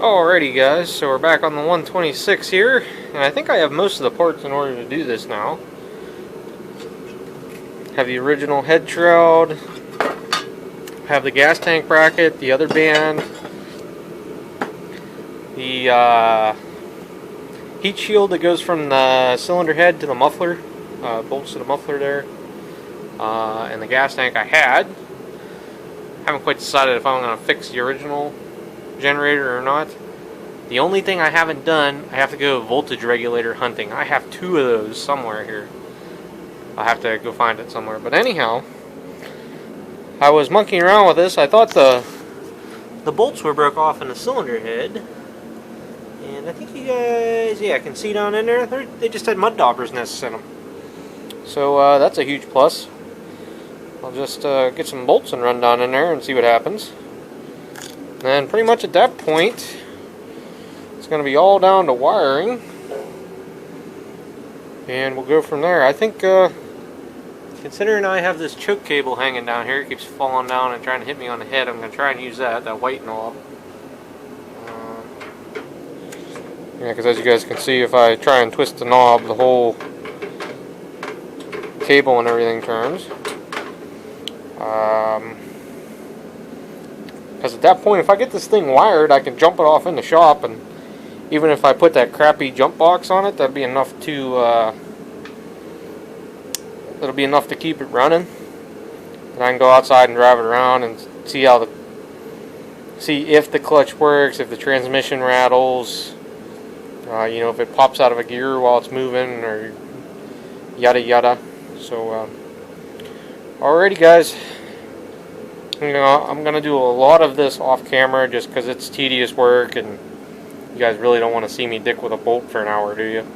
Alrighty guys, so we're back on the 126 here, and I think I have most of the parts in order to do this now. Have the original head shroud, have the gas tank bracket, the other band, the heat shield that goes from the cylinder head to the muffler, bolts to the muffler there, and the gas tank I had. Haven't quite decided if I'm going to fix the original generator or not. The only thing I haven't done, I have to go voltage regulator hunting. I have two of those somewhere here. I'll have to go find it somewhere. But anyhow, I was monkeying around with this. I thought the bolts were broke off in the cylinder head. And I think you guys, yeah, can see down in there, they just had mud dauber's nests in them. So that's a huge plus. I'll just get some bolts and run down in there and see what happens. And pretty much at that point, it's going to be all down to wiring, and we'll go from there. I think, considering I have this choke cable hanging down here, it keeps falling down and trying to hit me on the head, I'm going to try and use that white knob. Yeah, because as you guys can see, if I try and twist the knob, the whole cable and everything turns. Because at that point, if I get this thing wired, I can jump it off in the shop, and even if I put that crappy jump box on it, that'd be enough to keep it running. And I can go outside and drive it around and see if the clutch works, if the transmission rattles, if it pops out of a gear while it's moving, or yada yada. So, alrighty guys. I'm gonna do a lot of this off camera just because it's tedious work, and you guys really don't want to see me dick with a bolt for an hour, do you?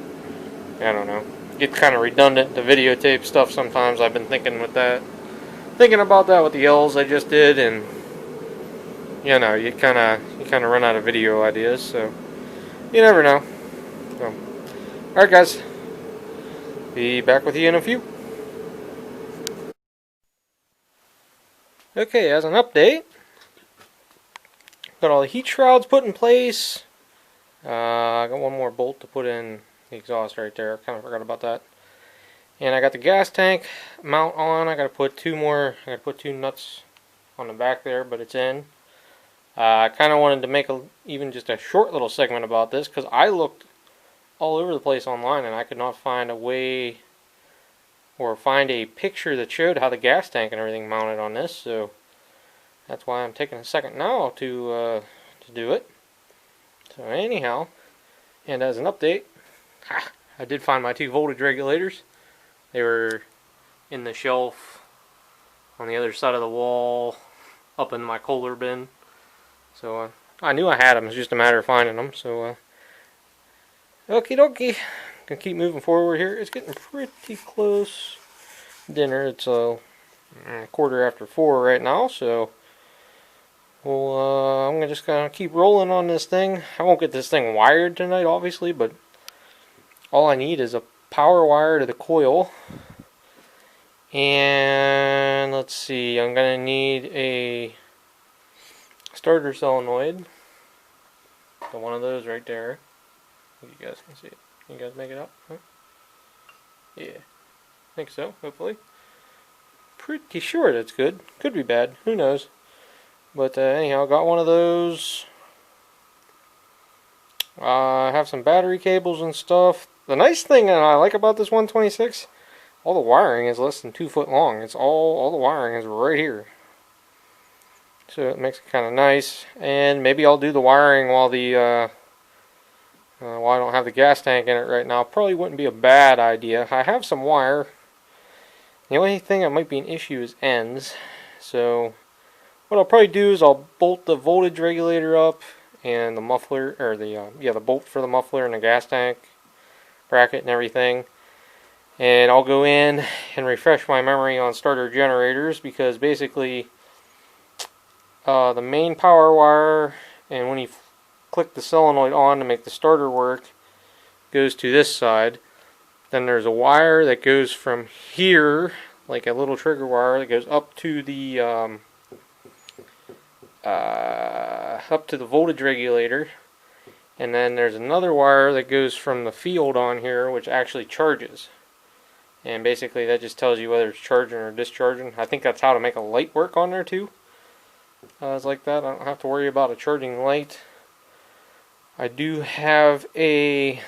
I don't know. Get kind of redundant to videotape stuff sometimes. I've been thinking about that with the L's I just did, and you kind of run out of video ideas. So you never know. So, all right, guys. Be back with you in a few. Okay, as an update, got all the heat shrouds put in place. I got one more bolt to put in the exhaust right there. I kind of forgot about that. And I got the gas tank mount on. I got to put two nuts on the back there, but it's in. I kind of wanted to make even just a short little segment about this because I looked all over the place online and I could not find a way or find a picture that showed how the gas tank and everything mounted on this. So that's why I'm taking a second now to do it. So anyhow, and as an update, I did find my two voltage regulators. They were in the shelf on the other side of the wall, up in my Kohler bin. So I knew I had them. It's just a matter of finding them. So okie dokie, gonna keep moving forward here. It's getting pretty close. Dinner. It's a quarter after 4 right now. So well, I'm just gonna keep rolling on this thing. I won't get this thing wired tonight, obviously, but all I need is a power wire to the coil. And let's see, I'm gonna need a starter solenoid. So one of those right there. You guys can see it. Can you guys make it out? Huh? Yeah, I think so. Hopefully, pretty sure that's good. Could be bad. Who knows? But anyhow, got one of those. I have some battery cables and stuff. The nice thing that I like about this 126, all the wiring is less than 2 foot long. It's all the wiring is right here. So it makes it kind of nice. And maybe I'll do the wiring while I don't have the gas tank in it right now. Probably wouldn't be a bad idea. I have some wire. The only thing that might be an issue is ends. So what I'll probably do is I'll bolt the voltage regulator up and the muffler, or the bolt for the muffler and the gas tank bracket and everything. And I'll go in and refresh my memory on starter generators, because basically the main power wire, and when you click the solenoid on to make the starter work, goes to this side. Then there's a wire that goes from here, like a little trigger wire, that goes up to the voltage regulator. And then there's another wire that goes from the field on here, which actually charges. And basically that just tells you whether it's charging or discharging. I think that's how to make a light work on there too. It's like that. I don't have to worry about a charging light. I do have a...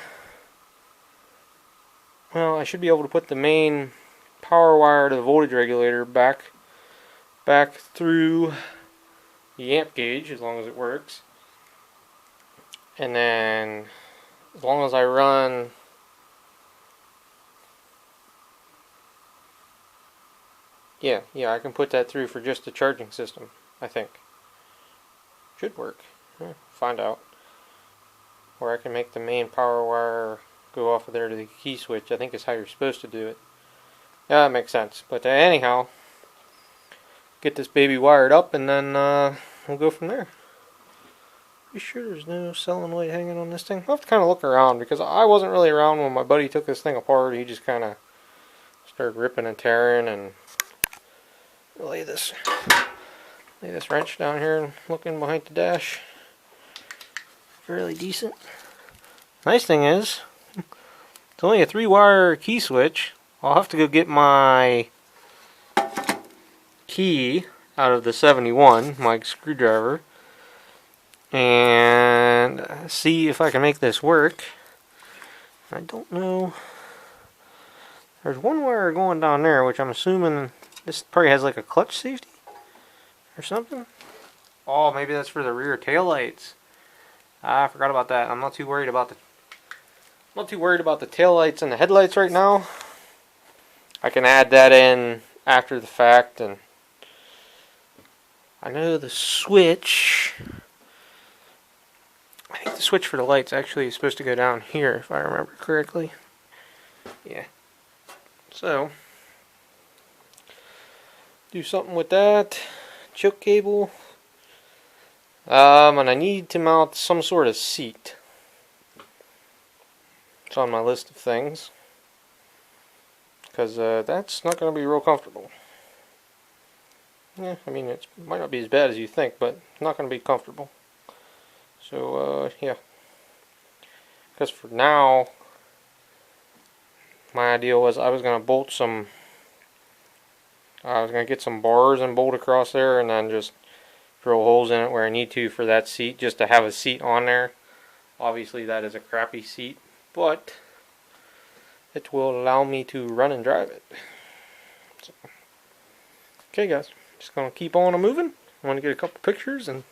Well, I should be able to put the main power wire to the voltage regulator back through the amp gauge, as long as it works. And then, as long as I run... Yeah, I can put that through for just the charging system, I think. Should work. Find out. Or I can make the main power wire go off of there to the key switch. I think is how you're supposed to do it. Yeah, that makes sense. But anyhow, get this baby wired up and then we'll go from there. Be sure there's no solenoid hanging on this thing. I'll have to kind of look around because I wasn't really around when my buddy took this thing apart. He just kind of started ripping and tearing, and lay this wrench down here and looking behind the dash. Fairly decent. Nice thing is, it's only a 3-wire key switch. I'll have to go get my key out of the 71, my screwdriver, and see if I can make this work. I don't know. There's one wire going down there, which I'm assuming this probably has like a clutch safety or something. Oh, maybe that's for the rear tail lights. I forgot about that. I'm not too worried about the tail lights and the headlights right now. I can add that in after the fact. And I know the switch, I think the switch for the lights actually is supposed to go down here, if I remember correctly. Yeah. So, do something with that. Choke cable. And I need to mount some sort of seat. It's on my list of things. Because that's not going to be real comfortable. Yeah, I mean, it might not be as bad as you think, but it's not going to be comfortable. So, yeah. Because for now, my idea was I was going to bolt some... I was going to get some bars and bolt across there, and then just drill holes in it where I need to for that seat, just to have a seat on there. Obviously that is a crappy seat, but it will allow me to run and drive it. So, okay guys, just going to keep on moving. I want to get a couple pictures and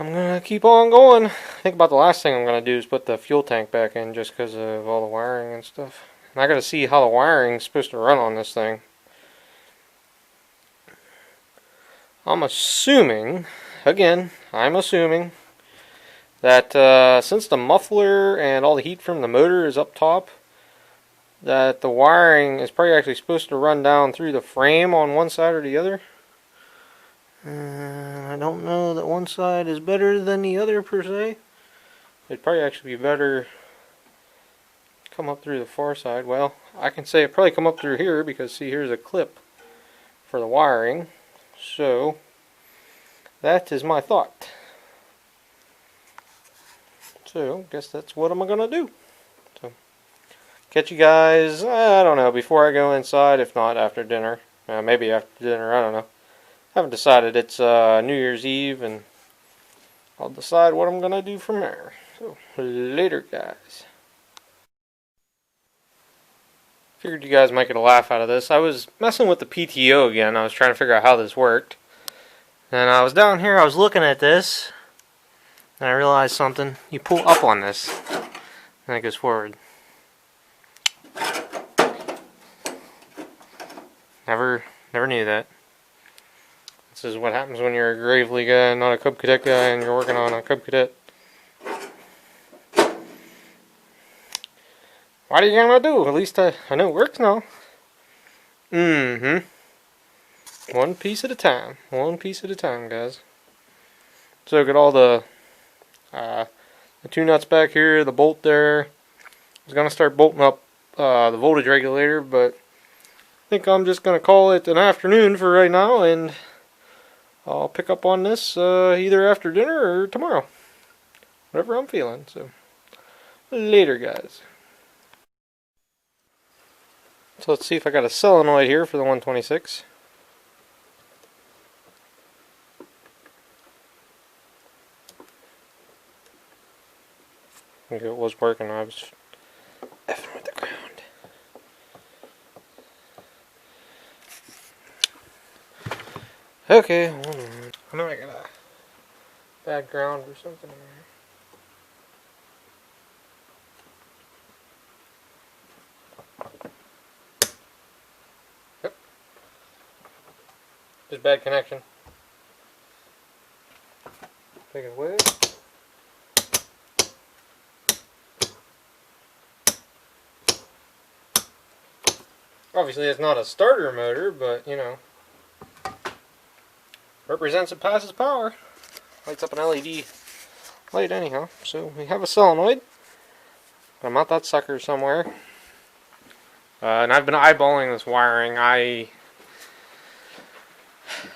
I'm going to keep on going. I think about the last thing I'm going to do is put the fuel tank back in, just because of all the wiring and stuff. And I got to see how the wiring is supposed to run on this thing. I'm assuming, again, I'm assuming that since the muffler and all the heat from the motor is up top, that the wiring is probably actually supposed to run down through the frame on one side or the other. I don't know that one side is better than the other per se. It'd probably actually be better come up through the far side. Well, I can say it probably come up through here because see, here's a clip for the wiring. So that is my thought. So I guess that's what I'm gonna do. So catch you guys, I don't know, before I go inside, if not after dinner. Maybe after dinner, I don't know. I haven't decided. It's New Year's Eve, and I'll decide what I'm gonna do from there. So later guys. Figured you guys might get a laugh out of this. I was messing with the PTO again. I was trying to figure out how this worked. And I was down here, I was looking at this, and I realized something. You pull up on this, and it goes forward. Never knew that. This is what happens when you're a Gravely guy, not a Cub Cadet guy, and you're working on a Cub Cadet. What are you gonna do? At least I know it works now. One piece at a time. One piece at a time, guys. So got all the two nuts back here, the bolt there. I was gonna start bolting up the voltage regulator, but I think I'm just gonna call it an afternoon for right now, and I'll pick up on this either after dinner or tomorrow. whatever I'm feeling. So later, guys. So let's see if I got a solenoid here for the 126. I think it was working. I was effing with the ground. Okay, hold on. I know I got a bad ground or something in there. Yep. Just bad connection. Take it away. Obviously it's not a starter motor, but you know, represents it passes power. Lights up an LED light anyhow. So we have a solenoid. Gotta mount that sucker somewhere. And I've been eyeballing this wiring. I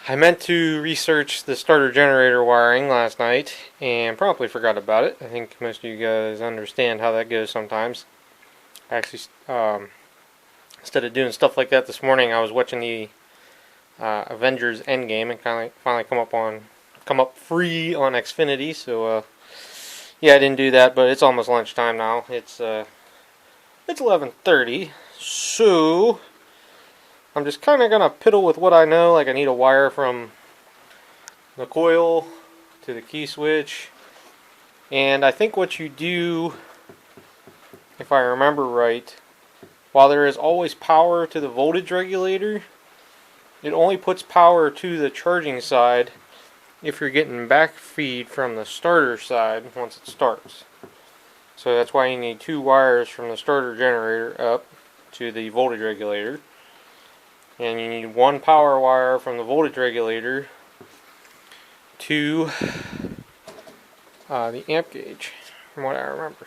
meant to research the starter generator wiring last night and promptly forgot about it. I think most of you guys understand how that goes sometimes. Actually, instead of doing stuff like that this morning, I was watching the Avengers Endgame and kind of finally come up free on Xfinity. So yeah, I didn't do that, but it's almost lunchtime now. It's 11:30, so I'm just kind of gonna piddle with what I know. Like I need a wire from the coil to the key switch, and I think what you do, if I remember right, while there is always power to the voltage regulator, it only puts power to the charging side if you're getting back feed from the starter side once it starts. So that's why you need two wires from the starter generator up to the voltage regulator. And you need one power wire from the voltage regulator to the amp gauge, from what I remember.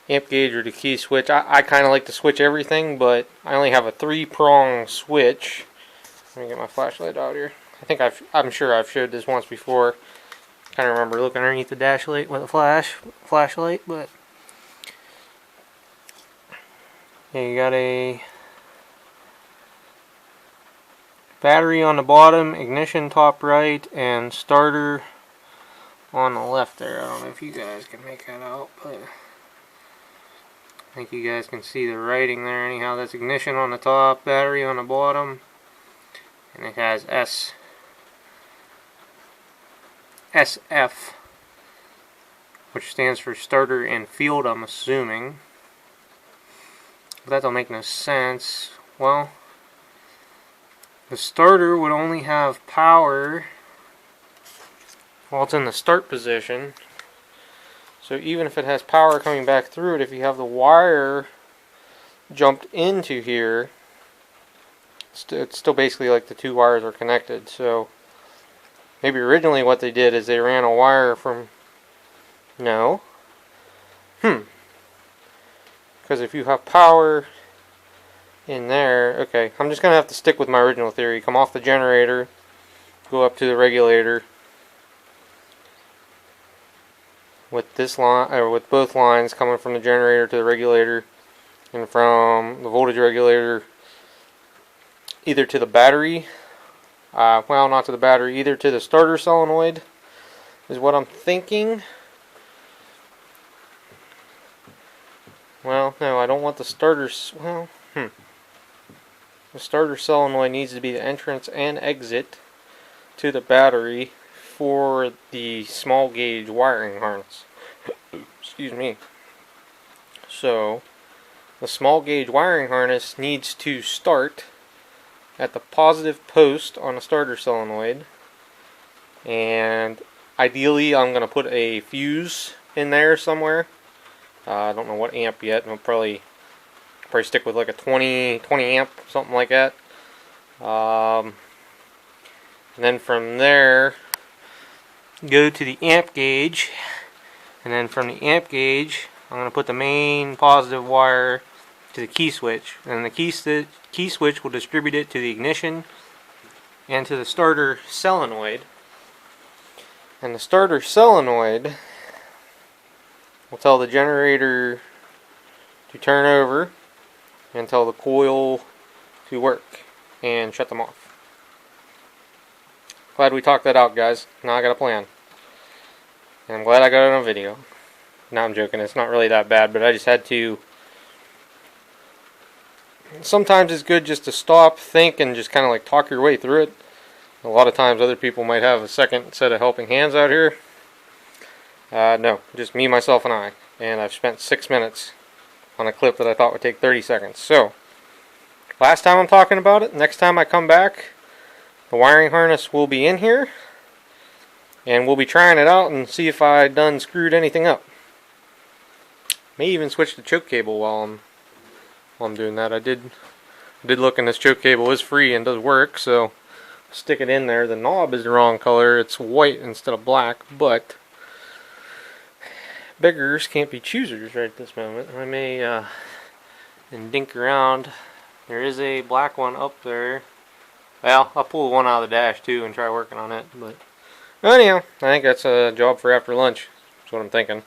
Amp gauge or the key switch. I kind of like to switch everything, but I only have a 3-prong switch. Let me get my flashlight out here. I'm sure I've showed this once before. Kind of remember looking underneath the dash light with a flashlight, but yeah, you got a battery on the bottom, ignition top right, and starter on the left there. I don't know if you guys can make that out, but I think you guys can see the writing there. Anyhow, that's ignition on the top, battery on the bottom, and it has SF, which stands for starter and field, I'm assuming. But that don't make no sense. Well, the starter would only have power while it's in the start position. So even if it has power coming back through it, if you have the wire jumped into here, it's still basically like the two wires are connected. So maybe originally what they did is they ran a wire from... No. Because if you have power in there... Okay, I'm just going to have to stick with my original theory. Come off the generator, go up to the regulator with this line, or with both lines coming from the generator to the regulator, and from the voltage regulator either to the battery, well, not to the battery, either to the starter solenoid is what I'm thinking. Well, no, I don't want the starter. Well, the starter solenoid needs to be the entrance and exit to the battery for the small gauge wiring harness. Excuse me. So the small gauge wiring harness needs to start at the positive post on a starter solenoid, and ideally I'm going to put a fuse in there somewhere. I don't know what amp yet. I'll probably stick with like a 20 amp, something like that. And then from there go to the amp gauge, and then from the amp gauge I'm going to put the main positive wire to the key switch, and the key switch will distribute it to the ignition and to the starter solenoid. And the starter solenoid will tell the generator to turn over and tell the coil to work and shut them off. Glad we talked that out, guys. Now I got a plan. And I'm glad I got it on video. No, I'm joking. It's not really that bad, but I just had to. Sometimes it's good just to stop, think, and just kind of like talk your way through it. A lot of times other people might have a second set of helping hands out here. No, just me, myself, and I. And I've spent 6 minutes on a clip that I thought would take 30 seconds. So, last time I'm talking about it, next time I come back, the wiring harness will be in here. And we'll be trying it out and see if I done screwed anything up. May even switch the choke cable while I'm doing that. I did look, and this choke cable is free and does work, so stick it in there. The knob is the wrong color. It's white instead of black, but beggars can't be choosers right at this moment. I may and dink around. There is a black one up there. Well, I'll pull one out of the dash too and try working on it. But anyhow, I think that's a job for after lunch. That's what I'm thinking.